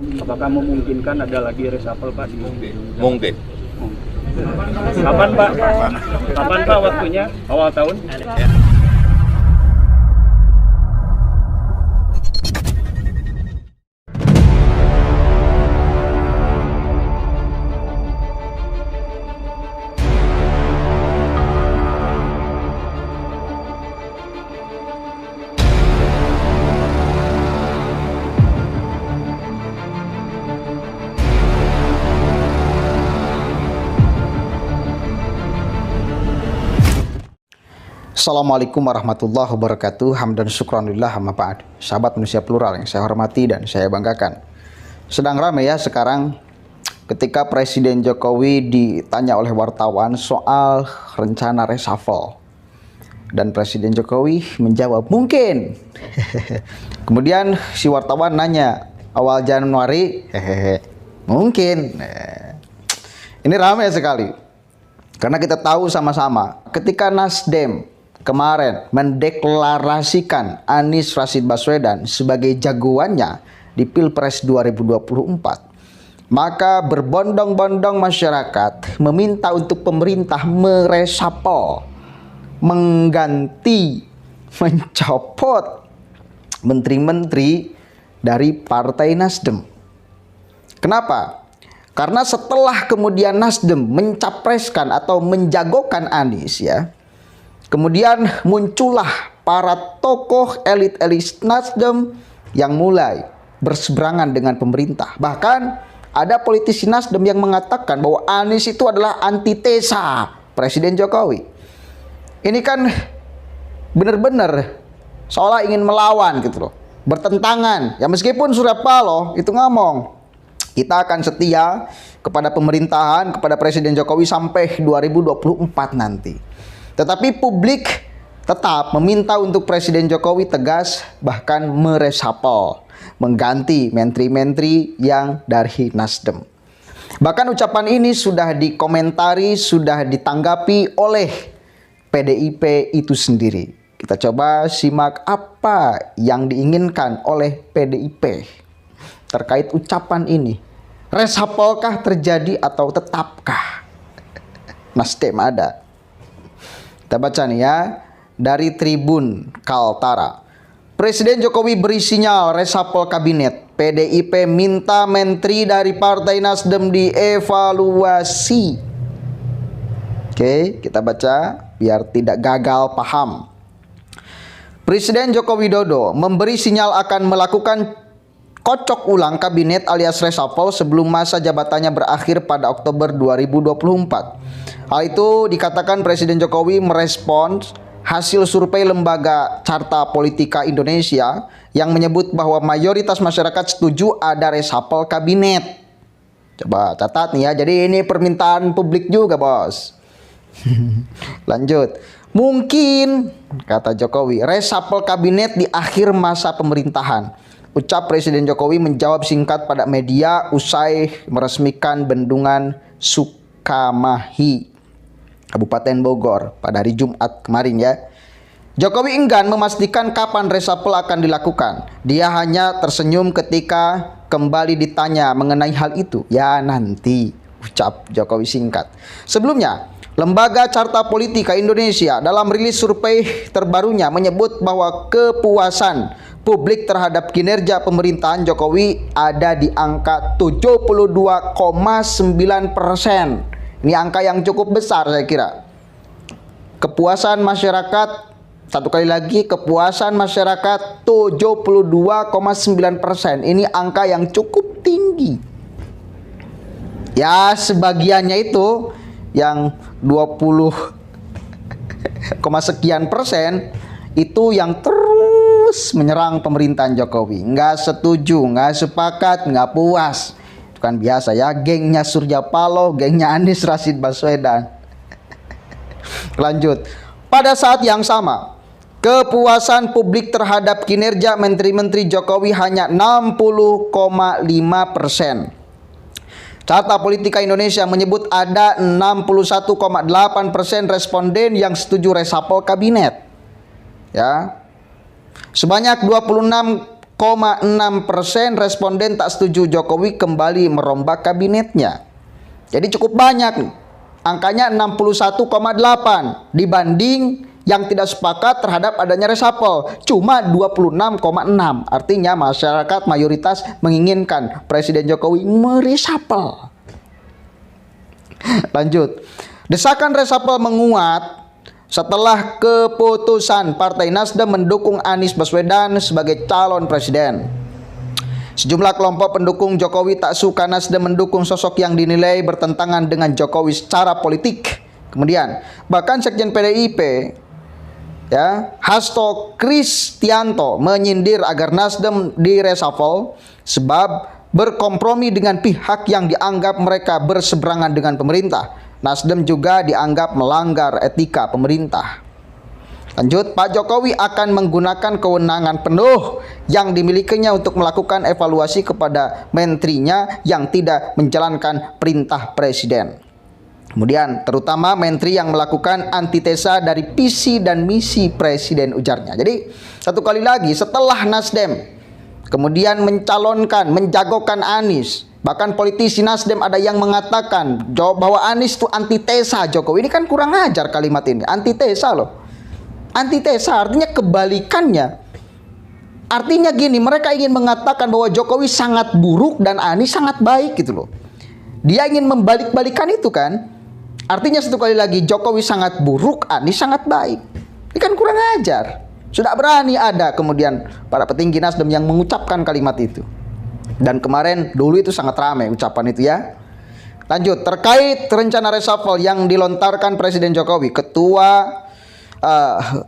Apakah memungkinkan ada lagi reshuffle Pak di Mungkin. Kapan Pak? Kapan Pak waktunya? Awal tahun? Assalamualaikum warahmatullahi wabarakatuh. Hamdan syukranillah amma ba'd. Sahabat manusia plural yang saya hormati dan saya banggakan. Sedang ramai ya sekarang ketika Presiden Jokowi ditanya oleh wartawan soal rencana reshuffle. Dan Presiden Jokowi menjawab mungkin. Kemudian si wartawan nanya awal Januari, mungkin. Ini ramai sekali. Karena kita tahu sama-sama ketika Nasdem kemarin mendeklarasikan Anies Rashid Baswedan sebagai jagoannya di Pilpres 2024, maka berbondong-bondong masyarakat meminta untuk pemerintah meresapel, mengganti, mencopot menteri-menteri dari Partai Nasdem. Kenapa? Karena setelah kemudian Nasdem mencapreskan atau menjagokan Anies ya, kemudian muncullah para tokoh elit-elit Nasdem yang mulai berseberangan dengan pemerintah. Bahkan ada politisi Nasdem yang mengatakan bahwa Anies itu adalah antitesa Presiden Jokowi. Ini kan benar-benar seolah ingin melawan gitu loh, bertentangan. Ya meskipun Surya Paloh itu ngomong, kita akan setia kepada pemerintahan, kepada Presiden Jokowi sampai 2024 nanti. Tetapi publik tetap meminta untuk Presiden Jokowi tegas, bahkan meresapel, mengganti menteri-menteri yang dari Nasdem. Bahkan ucapan ini sudah dikomentari, sudah ditanggapi oleh PDIP itu sendiri. Kita coba simak apa yang diinginkan oleh PDIP terkait ucapan ini. Reshuffle-kah terjadi atau tetapkah Nasdem ada? Kita baca nih ya dari Tribun Kaltara. Presiden Jokowi beri sinyal reshuffle kabinet. PDIP minta menteri dari Partai Nasdem dievaluasi. Oke, kita baca biar tidak gagal paham. Presiden Joko Widodo memberi sinyal akan melakukan kocok ulang kabinet alias reshuffle sebelum masa jabatannya berakhir pada Oktober 2024. Hal itu dikatakan Presiden Jokowi merespons hasil survei lembaga Carta Politika Indonesia yang menyebut bahwa mayoritas masyarakat setuju ada reshuffle kabinet. Coba catat nih ya, jadi ini permintaan publik juga bos. Lanjut. Mungkin, kata Jokowi, reshuffle kabinet di akhir masa pemerintahan. Ucap Presiden Jokowi menjawab singkat pada media usai meresmikan bendungan Sukamahi, Kabupaten Bogor pada hari Jumat kemarin ya. Jokowi enggan memastikan kapan reshuffle akan dilakukan. Dia hanya tersenyum ketika kembali ditanya mengenai hal itu. Ya nanti, ucap Jokowi singkat. Sebelumnya, Lembaga Carta Politika Indonesia dalam rilis survei terbarunya menyebut bahwa kepuasan publik terhadap kinerja pemerintahan Jokowi ada di angka 72,9%. Ini angka yang cukup besar saya kira. Kepuasan masyarakat, satu kali lagi, kepuasan masyarakat 72,9%. Ini angka yang cukup tinggi. Ya sebagiannya itu yang 20, sekian persen itu yang terus menyerang pemerintahan Jokowi, nggak setuju, nggak sepakat, nggak puas. Itu kan biasa ya, gengnya Surya Paloh, gengnya Anies Rashid Baswedan. Lanjut. Pada saat yang sama, kepuasan publik terhadap kinerja menteri-menteri Jokowi hanya 60,5%. Carta Politika Indonesia menyebut ada 61,8% responden yang setuju reshuffle kabinet. Ya. Sebanyak responden tak setuju Jokowi kembali merombak kabinetnya. Jadi cukup banyak nih. Angkanya 61,8 dibanding yang tidak sepakat terhadap adanya reshuffle cuma 26,6. Artinya masyarakat mayoritas menginginkan Presiden Jokowi mereshuffle. Lanjut. Desakan reshuffle menguat setelah keputusan Partai Nasdem mendukung Anies Baswedan sebagai calon presiden. Sejumlah kelompok pendukung Jokowi tak suka Nasdem mendukung sosok yang dinilai bertentangan dengan Jokowi secara politik. Kemudian, bahkan Sekjen PDIP Hasto Kristianto menyindir agar Nasdem direshuffle sebab berkompromi dengan pihak yang dianggap mereka berseberangan dengan pemerintah. Nasdem juga dianggap melanggar etika pemerintah. Lanjut, Pak Jokowi akan menggunakan kewenangan penuh yang dimilikinya untuk melakukan evaluasi kepada menterinya yang tidak menjalankan perintah presiden. Kemudian, terutama menteri yang melakukan antitesa dari visi dan misi presiden, ujarnya. Jadi, satu kali lagi, setelah Nasdem kemudian menjagokan Anies, bahkan politisi Nasdem ada yang mengatakan bahwa Anies itu antitesa Jokowi. Ini kan kurang ajar kalimat ini, antitesa loh. Antitesa artinya kebalikannya. Artinya gini, mereka ingin mengatakan bahwa Jokowi sangat buruk dan Anies sangat baik gitu loh. Dia ingin membalik-balikan itu kan. Artinya satu kali lagi, Jokowi sangat buruk, Anies sangat baik. Ini kan kurang ajar. Sudah berani ada kemudian para petinggi Nasdem yang mengucapkan kalimat itu. Dan kemarin dulu itu sangat ramai ucapan itu ya. Lanjut, terkait rencana reshuffle yang dilontarkan Presiden Jokowi, Ketua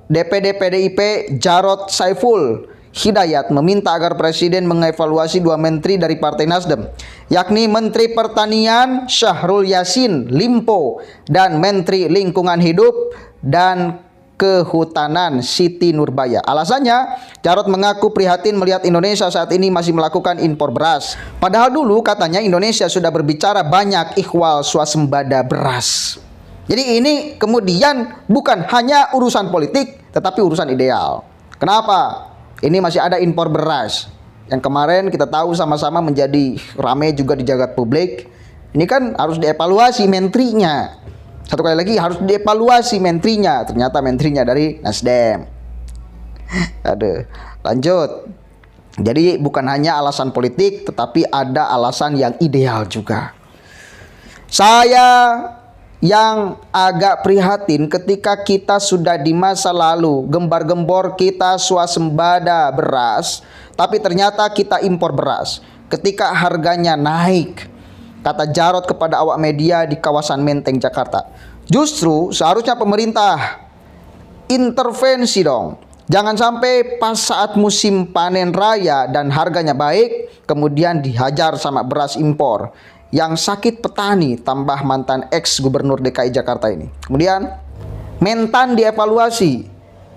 DPD PDIP Jarod Saiful Hidayat meminta agar Presiden mengevaluasi 2 menteri dari Partai Nasdem, yakni Menteri Pertanian Syahrul Yassin Limpo dan Menteri Lingkungan Hidup dan Kehutanan Siti Nurbaya. Alasannya, Jarod mengaku prihatin melihat Indonesia saat ini masih melakukan impor beras. Padahal dulu katanya Indonesia sudah berbicara banyak ikhwal swasembada beras. Jadi ini kemudian bukan hanya urusan politik, tetapi urusan ideal. Kenapa? Ini masih ada impor beras yang kemarin kita tahu sama-sama menjadi ramai juga di jagat publik. Ini kan harus dievaluasi menterinya. Satu kali lagi harus dievaluasi menterinya. Ternyata menterinya dari Nasdem. Aduh, lanjut. Jadi bukan hanya alasan politik, tetapi ada alasan yang ideal juga. Saya yang agak prihatin ketika kita sudah di masa lalu gembar-gembor kita swasembada beras, tapi ternyata kita impor beras ketika harganya naik, kata Jarod kepada awak media di kawasan Menteng, Jakarta. Justru seharusnya pemerintah intervensi dong. Jangan sampai pas saat musim panen raya dan harganya baik, kemudian dihajar sama beras impor. Yang sakit petani, tambah mantan ex-gubernur DKI Jakarta ini. Kemudian, Mentan dievaluasi.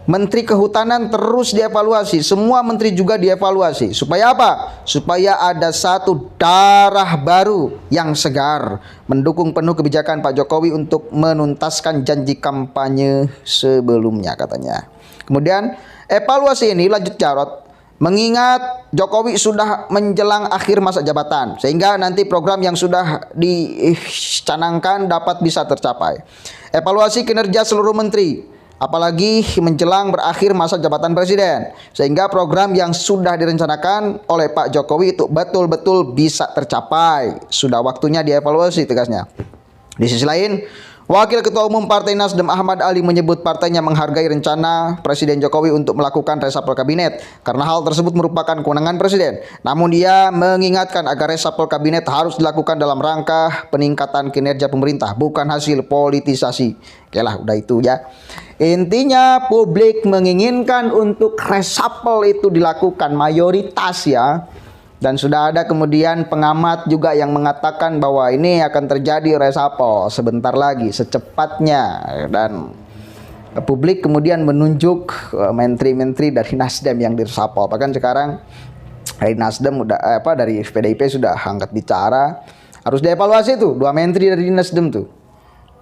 Menteri Kehutanan terus dievaluasi. Semua menteri juga dievaluasi. Supaya apa? Supaya ada satu darah baru yang segar. Mendukung penuh kebijakan Pak Jokowi untuk menuntaskan janji kampanye sebelumnya, katanya. Kemudian, evaluasi ini, lanjut Jarod, mengingat Jokowi sudah menjelang akhir masa jabatan, sehingga nanti program yang sudah dicanangkan dapat bisa tercapai. Evaluasi kinerja seluruh menteri, apalagi menjelang berakhir masa jabatan presiden, sehingga program yang sudah direncanakan oleh Pak Jokowi itu betul-betul bisa tercapai. Sudah waktunya dievaluasi, tegasnya. Di sisi lain, Wakil Ketua Umum Partai Nasdem Ahmad Ali menyebut partainya menghargai rencana Presiden Jokowi untuk melakukan reshuffle kabinet karena hal tersebut merupakan kewenangan Presiden. Namun dia mengingatkan agar reshuffle kabinet harus dilakukan dalam rangka peningkatan kinerja pemerintah, bukan hasil politisasi. Oke lah, udah itu ya. Intinya publik menginginkan untuk reshuffle itu dilakukan mayoritas ya. Dan sudah ada kemudian pengamat juga yang mengatakan bahwa ini akan terjadi reshuffle sebentar lagi, secepatnya. Dan publik kemudian menunjuk menteri-menteri dari Nasdem yang direshuffle. Bahkan sekarang dari Nasdem dari PDIP sudah angkat bicara, harus dievaluasi tuh 2 menteri dari Nasdem tuh.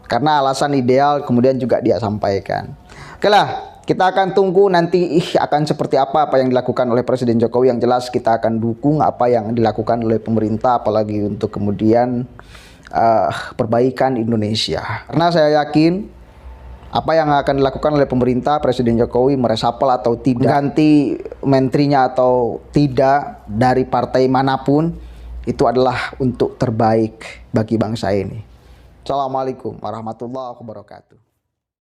Karena alasan ideal kemudian juga dia sampaikan. Oke lah, Kita akan tunggu nanti akan seperti apa yang dilakukan oleh Presiden Jokowi. Yang jelas kita akan dukung apa yang dilakukan oleh pemerintah, apalagi untuk kemudian perbaikan Indonesia. Karena saya yakin apa yang akan dilakukan oleh pemerintah, Presiden Jokowi meresapel atau tidak, ganti menterinya atau tidak dari partai manapun, itu adalah untuk terbaik bagi bangsa ini. Assalamualaikum warahmatullahi wabarakatuh.